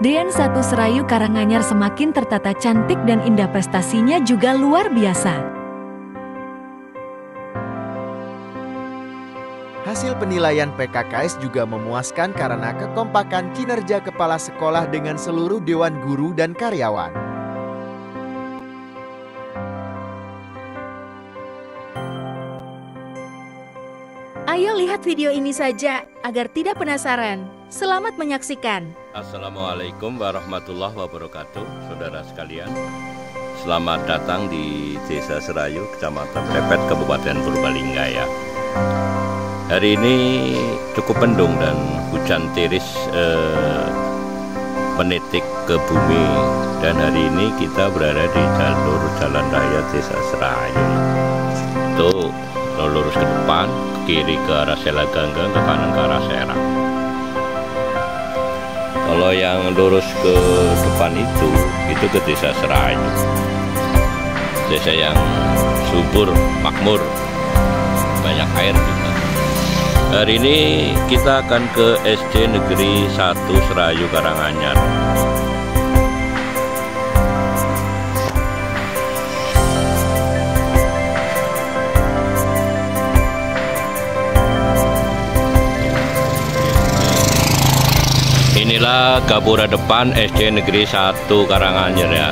SDN 1 Serayu Karanganyar semakin tertata cantik dan indah, prestasinya juga luar biasa. Hasil penilaian PKKS juga memuaskan karena kekompakan kinerja kepala sekolah dengan seluruh dewan guru dan karyawan. Ayo lihat video ini saja agar tidak penasaran. Selamat menyaksikan. Assalamualaikum warahmatullahi wabarakatuh, saudara sekalian. Selamat datang di Desa Serayu, Kecamatan Pepet, Kabupaten Purbalingga ya. Hari ini cukup mendung dan hujan tiris menitik ke bumi. Dan hari ini kita berada di jalur jalan raya Desa Serayu. Tuh, lurus ke depan, ke kiri ke arah Sela Ganggang, ke kanan ke arah Serang. Kalau yang lurus ke depan itu ke Desa Serayu. Desa yang subur, makmur, banyak air juga. Hari ini kita akan ke SD Negeri 1 Serayu Karanganyar. Inilah gapura depan SD Negeri 1 Karanganyar ya.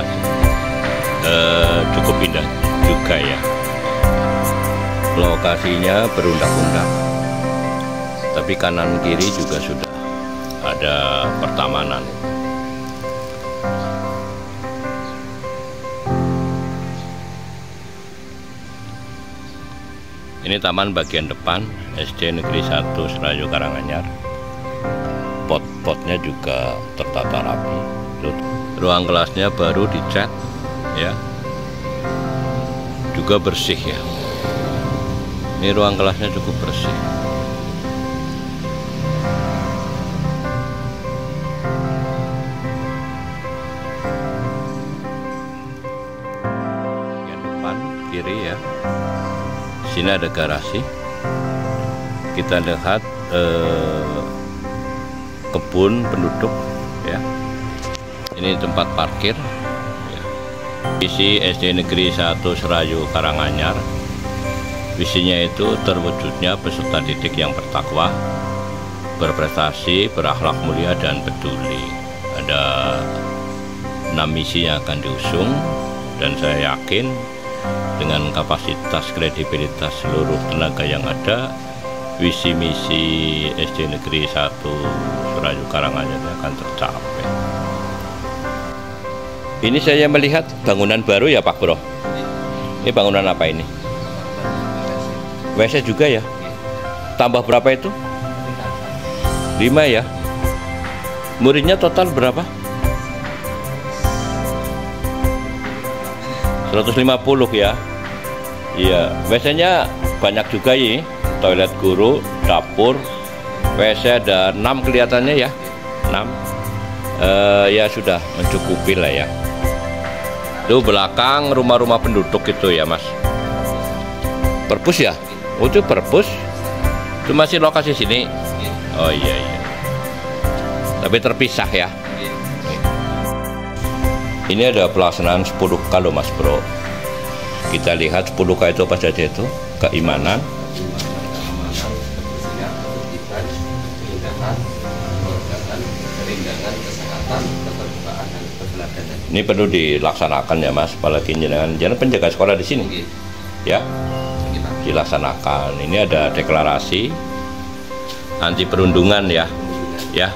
Cukup indah juga ya. Lokasinya berundak-undak. Tapi kanan kiri juga sudah ada pertamanan. Ini taman bagian depan SD Negeri 1 Serayu Karanganyar. Pot-potnya juga tertata rapi. Ruang kelasnya baru dicat ya, juga bersih ya. Ini ruang kelasnya cukup bersih. Bagian depan kiri ya, sini ada garasi. Kita lihat kebun penduduk ya. Ini tempat parkir ya. Visi SD Negeri 1 Serayu Karanganyar, visinya itu terwujudnya peserta didik yang bertakwa, berprestasi, berakhlak mulia dan peduli. Ada 6 misi yang akan diusung, dan saya yakin dengan kapasitas kredibilitas seluruh tenaga yang ada, visi misi SD Negeri 1 Serayu Karanganyar akan tercapai. Ini saya melihat bangunan baru ya Pak Bro. Ini bangunan apa ini? WC juga ya? Tambah berapa itu? 5 ya? Muridnya total berapa? 150 ya? Iya, WC-nya banyak juga ya. Toilet guru, dapur, WC ada 6 kelihatannya ya, 6. Ya sudah mencukupi lah ya. Itu belakang rumah-rumah penduduk itu ya Mas. Perpus ya? Oh itu perpus? Itu masih lokasi sini? Oh iya. Tapi terpisah ya. Ini ada pelaksanaan 10K loh Mas Bro. Kita lihat 10K itu apa saja itu? Keimanan, ini perlu dilaksanakan ya Mas, apalagi jangan penjaga sekolah di sini ya, dilaksanakan. Ini ada deklarasi anti perundungan ya, iya,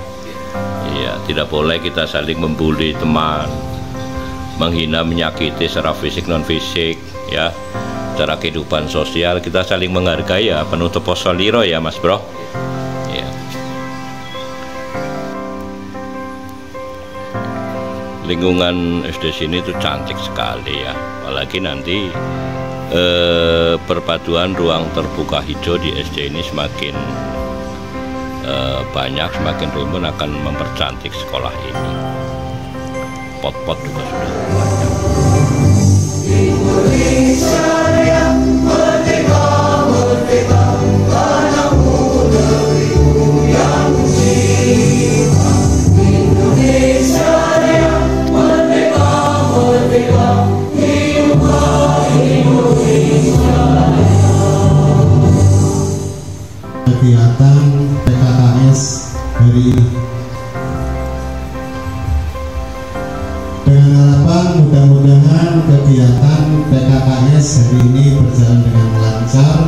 tidak boleh kita saling membuli teman, menghina, menyakiti secara fisik non fisik ya. Secara kehidupan sosial kita saling menghargai ya, penutup posoliro ya Mas Bro. Lingkungan SD sini itu cantik sekali ya, apalagi nanti perpaduan ruang terbuka hijau di SD ini semakin banyak, semakin rimbun, akan mempercantik sekolah ini. Pot-pot juga sudah banyak. Indonesia yang merdeka, merdeka, tanahmu negeriku yang cinta. Indonesia kegiatan PKKS hari ini. Dengan harapan mudah-mudahan kegiatan PKKS hari ini berjalan dengan lancar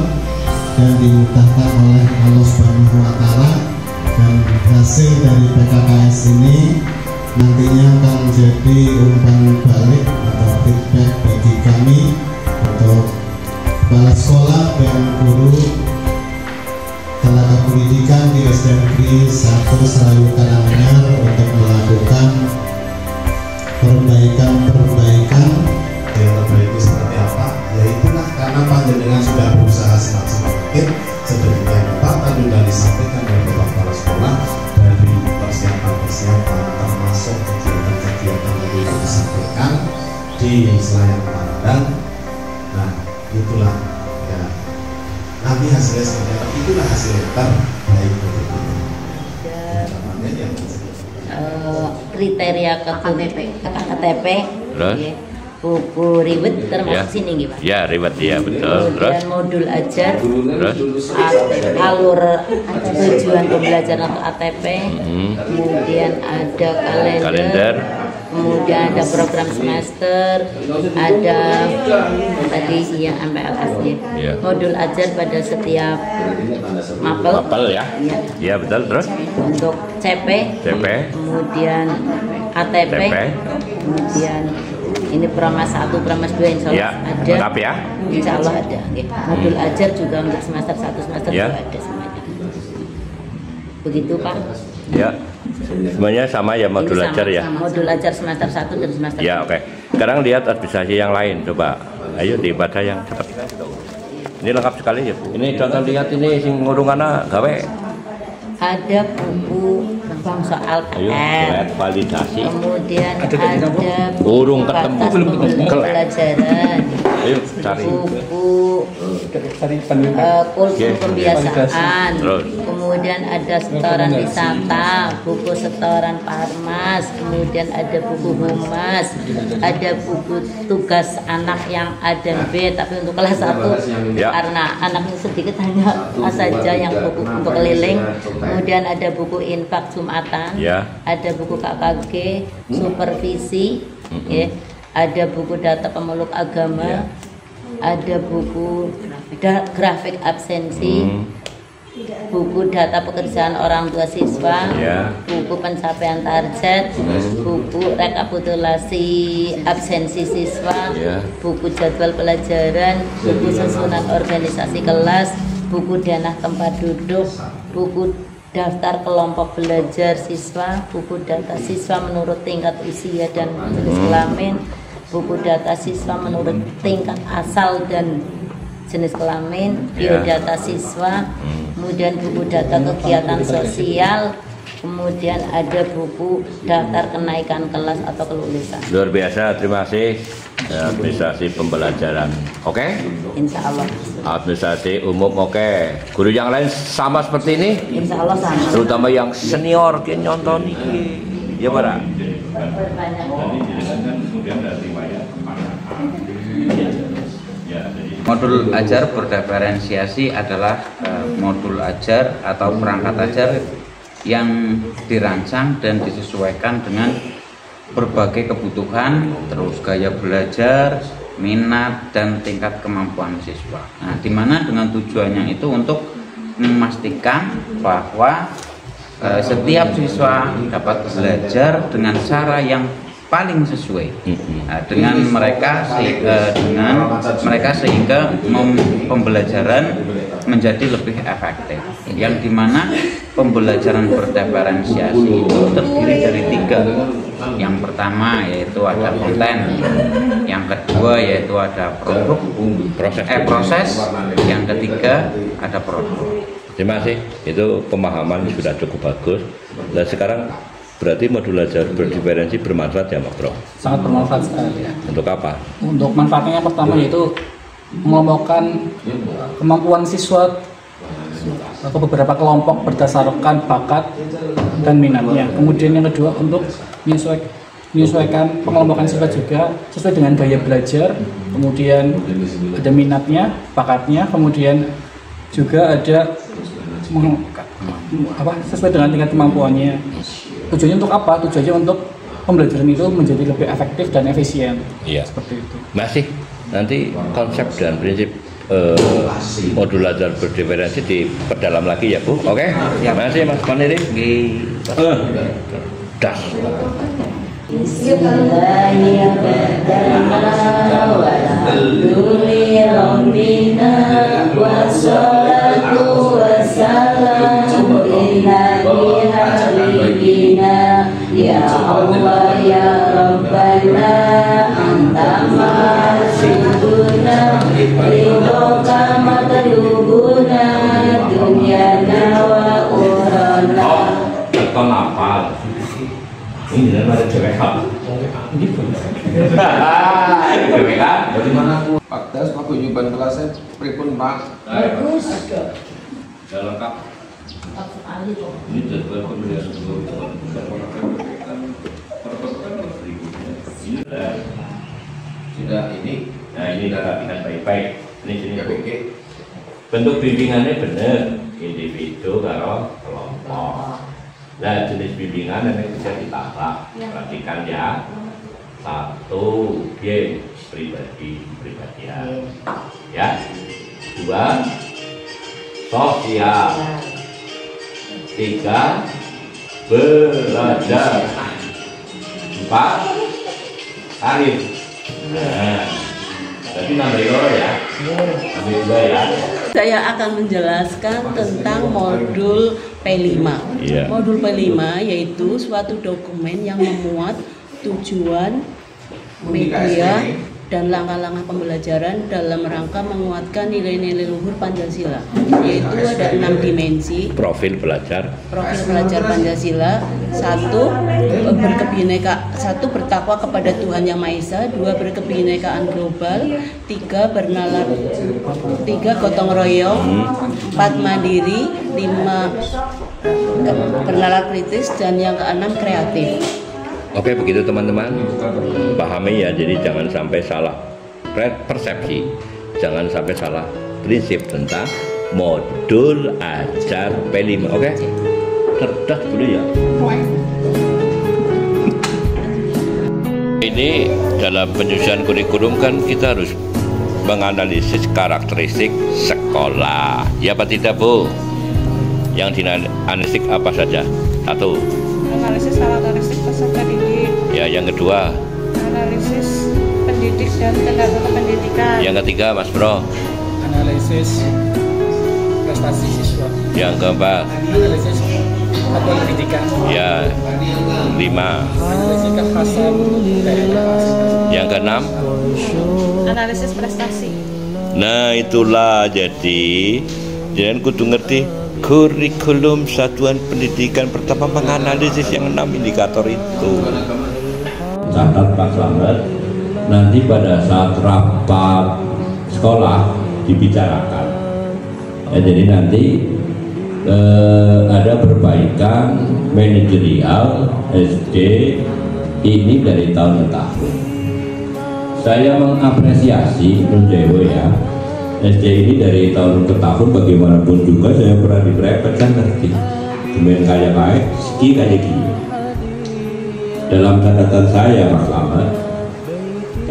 dan dimudahkan oleh Allah Subhanahu wa Ta'ala, dan hasil dari PKKS ini nantinya akan menjadi umpan balik atau feedback bagi kami untuk kepala sekolah dan guru tenaga pendidikan di SD Negeri 1 Serayu Karanganyar untuk melakukan perbaikan yang terbaik itu seperti apa? Ya itulah, karena panjenengan sudah berusaha semaksimal mungkin sedemikian rupa tadi sudah disampaikan oleh Bapak Kepala Sekolah dari persiapan termasuk kegiatan-kegiatan yang itu disampaikan di selayar pandang. Nah itulah ya, nanti hasilnya seperti apa, itulah hasil terbaik dari itu. Kriteria KTP, buku ribet termasuk sini gitu Pak? Ya, ribet ya, betul. Terus modul ajar, terus alur tujuan pembelajaran atau ATP, kemudian ada kalender, kemudian ada program semester, ada tadi yang MPLS ya. Modul ajar pada setiap mapel ya. Ya betul. Terus untuk CP, kemudian ATP, kemudian ini Pramas 1, Pramas 2 insya Allah ada. Lengkap ya? Insya Allah ada. Modul ajar juga untuk semester 1, semester 2 ada semuanya. Begitu Pak? Ya. Semuanya sama ya modul ajar ya? Modul ajar semester 1 dan semester 2. Ya oke. Sekarang lihat administrasi yang lain, coba. Ayo dibaca yang cepat. Ini lengkap sekali ya Bu. Ini contoh lihat ini sing ngurunganna gawe. Ada buku soal PR, validasi. Kemudian ada burung ketemu pelajaran. Ayo cari. Buku kultur pembiasaan. Kemudian ada setoran wisata, buku setoran Parmas, kemudian ada buku humas, ada buku tugas anak yang A dan B, tapi untuk kelas 1 karena anaknya sedikit hanya A saja yang buku untuk keliling. Kemudian ada buku infak Jumatan, ada buku KKG, supervisi, ada buku data pemeluk agama, ada buku grafik absensi, buku data pekerjaan orang tua siswa, buku pencapaian target, buku rekapitulasi absensi siswa, buku jadwal pelajaran, buku susunan organisasi kelas, buku denah tempat duduk, buku daftar kelompok belajar siswa, buku data siswa menurut tingkat usia dan jenis kelamin, buku data siswa menurut tingkat asal dan jenis kelamin, biodata siswa, kemudian buku data kegiatan sosial, kemudian ada buku daftar kenaikan kelas atau kelulusan. Luar biasa, terima kasih administrasi pembelajaran. Oke? Insya Allah. Administrasi umum oke. Guru yang lain sama seperti ini? Insya Allah sama. Terutama yang senior ki nyonton iki. Ya Pak. Modul ajar berdiferensiasi adalah modul ajar atau perangkat ajar yang dirancang dan disesuaikan dengan berbagai kebutuhan, terus gaya belajar, minat, dan tingkat kemampuan siswa. Nah, dimana dengan tujuannya itu untuk memastikan bahwa setiap siswa dapat belajar dengan cara yang paling sesuai dengan mereka sehingga pembelajaran menjadi lebih efektif, yang dimana pembelajaran berdiferensiasi itu terdiri dari 3. Yang pertama yaitu ada konten, yang kedua yaitu ada proses, yang ketiga ada produk. Terima kasih, itu pemahaman sudah cukup bagus. Dan sekarang berarti modul ajar berdiferensi bermanfaat ya Mas Bro? Sangat bermanfaat sekali ya. Untuk apa? Untuk manfaatnya yang pertama yaitu mengelompokkan kemampuan siswa atau beberapa kelompok berdasarkan bakat dan minatnya. Kemudian yang kedua untuk menyesuaikan pengelompokan siswa juga sesuai dengan gaya belajar. Kemudian ada minatnya, bakatnya, kemudian juga ada sesuai dengan tingkat kemampuannya. Tujuannya untuk apa? Tujuannya untuk pembelajaran itu menjadi lebih efektif dan efisien. Iya. Seperti itu. Masih nanti konsep dan prinsip modul ajar berdiferensi diperdalam lagi ya Bu. Oke? Masih Mas Paniri. Das. Ya Allah ya Rabbana anta masyiduna ridhoka matlubuna dunyana wa urana. Beton apa? Ini dan ada cewek apa? Gitu. Cewek kan? Dari mana aku? Pak Das, Pak Ujuban kelasnya pripun Pak? Bagus. Sudah lengkap. Ini jadwal pemilihan Sudah ini. Nah ini perhatikan baik-baik. Ini sini oke. Bentuk bimbingannya benar, individu kalau kelompok. Nah jenis bimbingan yang bisa ditata. Perhatikan ya. 1 game pribadian. Ya. 2 sosial. 3 belajar. 4 karir. Nah, tapi nambah ya. Nambah 2 ya. Saya akan menjelaskan tentang modul P5. Yeah. Modul P5 yaitu suatu dokumen yang memuat tujuan, media, dan langkah-langkah pembelajaran dalam rangka menguatkan nilai-nilai luhur Pancasila. Yaitu ada 6 dimensi. Profil pelajar Pancasila. 1 bertakwa kepada Tuhan Yang Maha Esa. 2 berkebinekaan global. 3 gotong royong. 4 mandiri. 5 bernalar kritis, dan yang ke-6 kreatif. Oke, begitu teman-teman. Pahami ya, jadi jangan sampai salah persepsi, jangan sampai salah prinsip tentang modul ajar P5. Oke? Cerdas dulu ya. Ini dalam penyusunan kurikulum kan kita harus menganalisis karakteristik sekolah. Ya apa tidak Bu? Yang dianalisis apa saja? 1. Analisis karakteristik peserta didik. Ya, yang kedua. Analisis pendidik dan tenaga kependidikan. Yang ketiga, Mas Bro. Analisis prestasi siswa. Yang keempat. Analisis satuan pendidikan. Ya. 5. Analisis kekhasan daerah. Yang keenam. Analisis prestasi. Nah, itulah jadi jangan kudu ngerti. Kurikulum satuan pendidikan pertama menganalisis yang 6 indikator itu. Catat Pak Slamet, nanti pada saat rapat sekolah dibicarakan. Ya, jadi nanti ada perbaikan manajerial SD ini dari tahun ke tahun. Saya mengapresiasi Nunjewo ya. SD ini dari tahun ke tahun bagaimanapun juga saya pernah diprepet kan ngerti kemudian kayak ski kayak gini. Dalam catatan saya Pak Slamet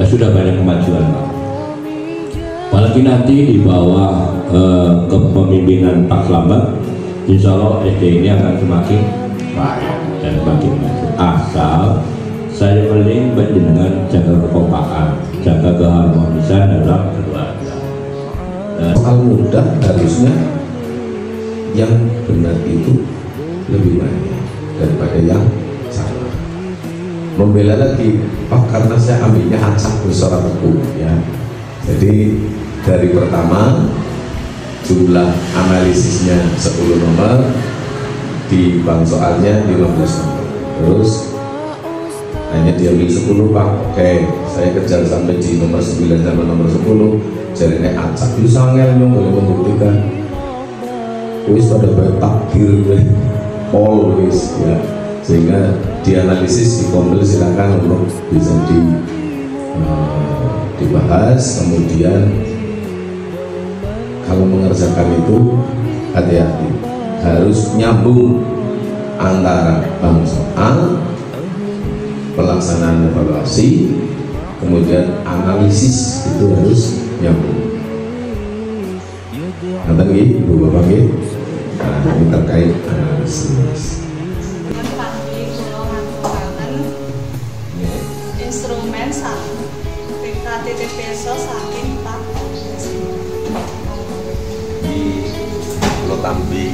sudah banyak kemajuan Pak. Apalagi nanti di bawah kepemimpinan Pak Slamet, insya Allah SD ini akan semakin baik dan semakin maju. Asal saya paling dengan jaga kekompakan, jaga keharmonisan dalam keluarga. Soal mudah harusnya yang benar itu lebih banyak daripada yang salah. Membela lagi, karena saya ambilnya acak besar buku ya. Jadi dari pertama jumlah analisisnya 10 nomor, di bank soalnya 15 nomor. Terus hanya diambil 10 Pak. Oke, saya kejar sampai di nomor 9 sampai nomor 10. Jadi ini acak bisa ngel boleh membuktikan wis pada banyak takdir always ya, sehingga dianalisis dikompil silakan untuk bisa dibahas. Kemudian kalau mengerjakan itu hati-hati harus nyambung antara bank soal, pelaksanaan evaluasi, kemudian analisis itu harus nyambung. Nanti Ibu Bapak nggih. Nah, ini terkait analisis. Instrumen titip peso saking Pak Lo tambi.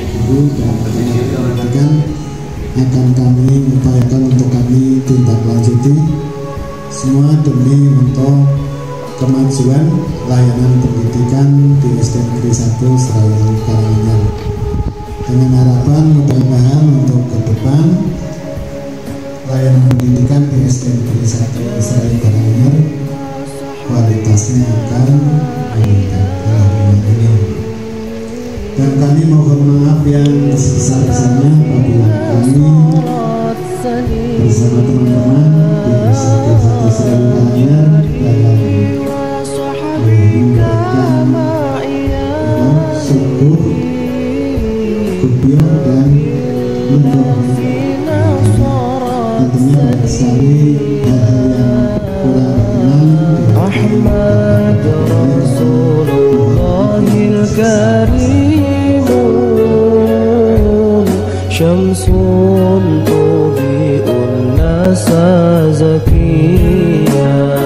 Ibu dan akan kami upayakan untuk kami tindak lanjuti semua demi untuk kemajuan layanan pendidikan di SD Negeri 1 Serayu Karanganyar, dengan harapan mudah-mudahan untuk ke depan layanan pendidikan di SD Negeri 1 Serayu Karanganyar kualitasnya akan meningkat. Dan kami mohon maaf yang sebesar-besarnya apabila kami bersama teman-teman di SD 1 Serayu Karanganyar dalam memberikan sungguh kupiah dan tentunya banyak sekali hal-hal yang kurang berkenan Rasulullahil Karimun Syamsun tubi'un nasa zakiyah